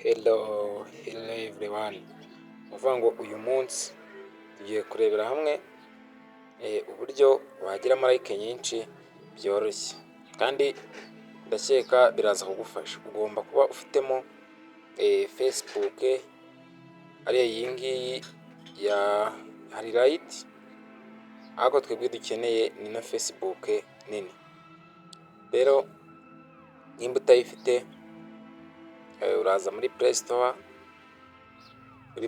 Hello everyone. Uvuga ngo uyu munsi tugiye kurebera hamwe uburyo wagira like nyinshi byoroshye, kandi ndakeka biraza kugufasha. Ugomba kuba ufitemo Facebook ariyo iyi ngiyi ya highlight, ariko twebwe dukeneye ni na Facebook nini. Rero nimba utayifite uraza muri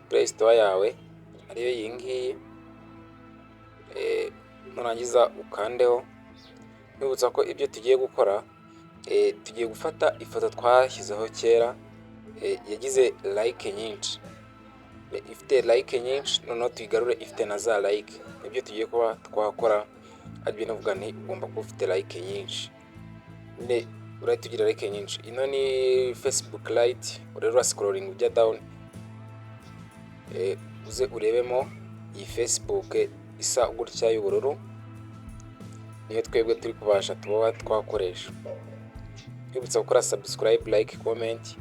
Play Store yawe ariyo iyi ngiyi, nurangiza ukandeho. Nibutsa ko ibyo tugiye gukora, tugiye gufata ifoto twashyizeho kera yagize like nyinshi, ifite like nyinshi, noneho tuyigarure ifite na za like. Ibyo tugiye kuba twakora aribyo navuga nti ugomba kuba ufite like nyinshi. Urahita tugira like nyinshi. Ino ni Facebook Lite, urero scrolling ujya down, uze urebemo iyi Facebook isa gutya y'ubururu, niyo twebwe turi kubasha tuba twakoresha. Twibutsa gukora subscribe, like, comment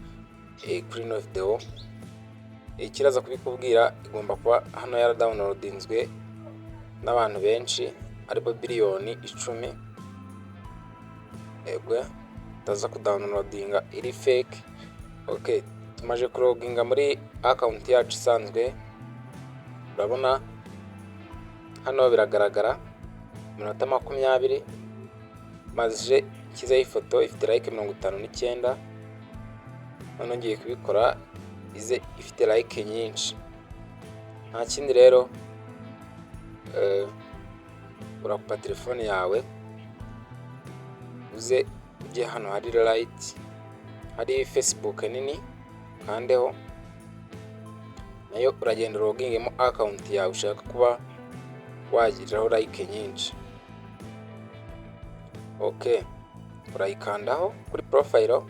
kuri ino video. Ikiraza kubikubwira, igomba kuba hano yara downloadinzwe n'abantu benshi aribo biliyoni 10. Egwe taza kudownloadinga iri fake. Okay, tumaje kuloginga muri account yacu isanzwe. Urabona hano biragaragara minota 20 maze kiza ifoto ifite like 59. None ngiye kubikora ize ifite like nyinshi. Nta kindi rero, urakupa telefone yawe, uze ujye hano hari light, hari Facebook nini, kandeho nayo uragenda logingemo account yawe ushaka kuba wagiraho like nyinshi. Okay, urayikandaho kuri profile,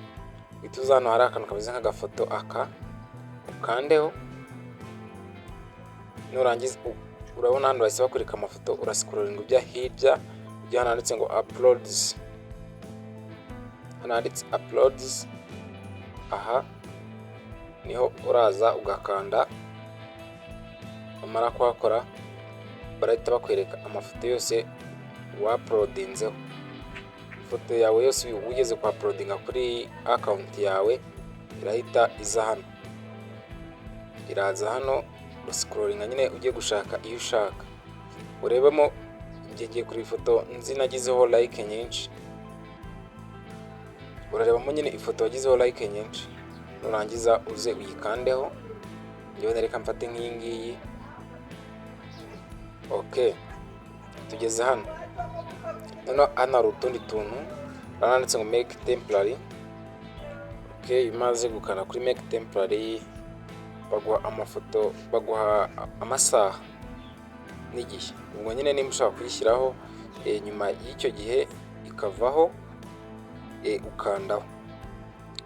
ituza hano hari akantu kameze nk'agafoto aka, ukandeho. Nurangiza urabona hano bahise bakwereka amafoto, urascrolling ujya hirya, ujya hano handitse ngo uploads. Hano handitse uploads, aha niho uraza ugakanda. Umara kuhakora barahita bakwereka amafoto yose wauploadinzeho. Ifoto yawe yose ugeze kwa uploadinga kuri account yawe irahita iza hano, iraza hano, scrolling nyine ugiye gushaka iyo ushaka. Urebemo ngiye kuri ifoto nzi nagizeho like nyinshi, urarebamo nyine ifoto wagizeho like nyinshi. Nurangiza uze uyikandeho. Ngiye nereka mfate nk'iyi ngiyi. Okay, tugeze hano. Hano hari utundi tuntu baranditse ngo make temporary. Okay, imaze gukana kuri make temporary, baguha amafoto, baguha amasaha n'igihe. Ubwo nyine nimba ushaka kuyishyiraho nyuma y'icyo gihe ikavaho, ukandaho.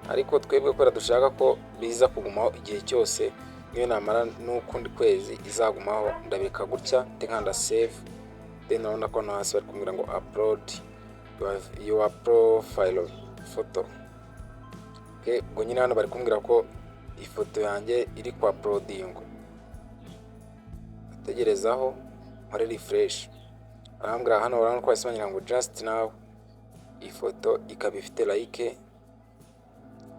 Ariko twebwe kora dushaka ko biza kugumaho igihe cyose, niyo namara n'ukundi kwezi izagumaho, ndabika gutya nkanda save. Then urabona ko no hasi bari kumbwira ngo upload your profile photo. Okay, ubwo nyine hano bari kumbwira ko ifoto yanjye iri kwa uploading. Tegerezaho nkore refresh. Arambwira hano urabona ko basimanyira ngo just now ifoto ikaba ifite like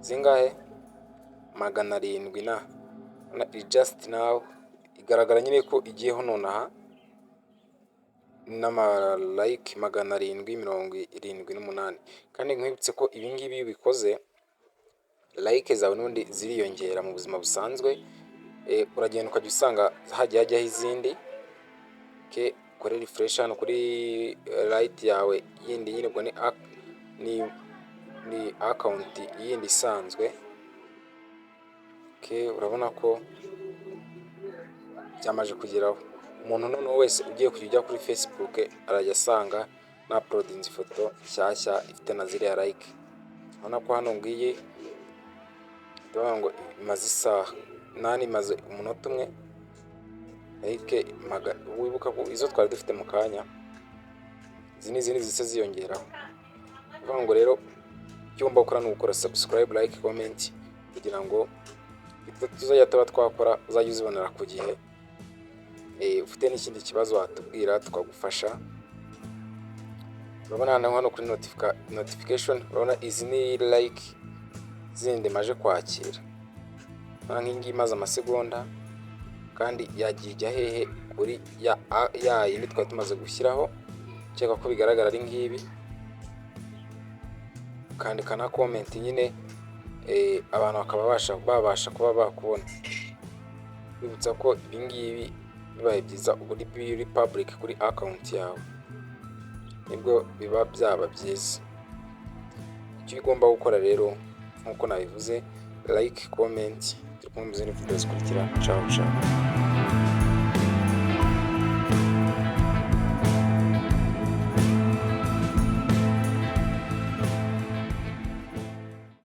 zingahe 700 na just now igaragara nyine ko igiyeho nonaha n'ama like 778. Kandi nkwibutse ko ibi ngibi iyo ubikoze like zawe n'ubundi ziriyongera mu buzima busanzwe. Uragenda ukajya usanga hajyaho izindi. Okay, kore refresh hano kuri light yawe yindi nyine, ubwo ni account yindi isanzwe. Okay, urabona ko byamaje kugeraho. Umuntu noneho wese ugiye kujya kuri Facebook arajya asanga na uploading ifoto nshyashya ifite na ziriya like. Urabona ko hano ngiye ndavuga ngo imaze isaha, nani imaze umunota umwe. Like wibuka ko izo twari dufite mu kanya, izi n'izindi zise ziyongeraho. Uvuga ngo rero icyo ugomba gukora ni ugukora subscribe, like, comment kugira ngo tuzajya tuba twakora uzajya uzibonera ku gihe. Ufite n'ikindi kibazo watubwira tukagufasha. Urabona hano kuri notification, urabona izi ni like zindi maje kwakira. Nk'ingi maze amasegonda kandi yagiye ijya hehe kuri ya yindi twari tumaze gushyiraho. Cyeka ko bigaragara ari ngibi. Kandi kana comment nyine abantu bakaba babasha kuba bakubona. Bibutsa ko ibingibi bibaye byiza uri public kuri account yawe, nibwo biba byaba byiza. Icyo ugomba gukora rero nkuko nabivuze, like, comment, turi kumwe mu zindi videos zikurikira. Ciao ciao.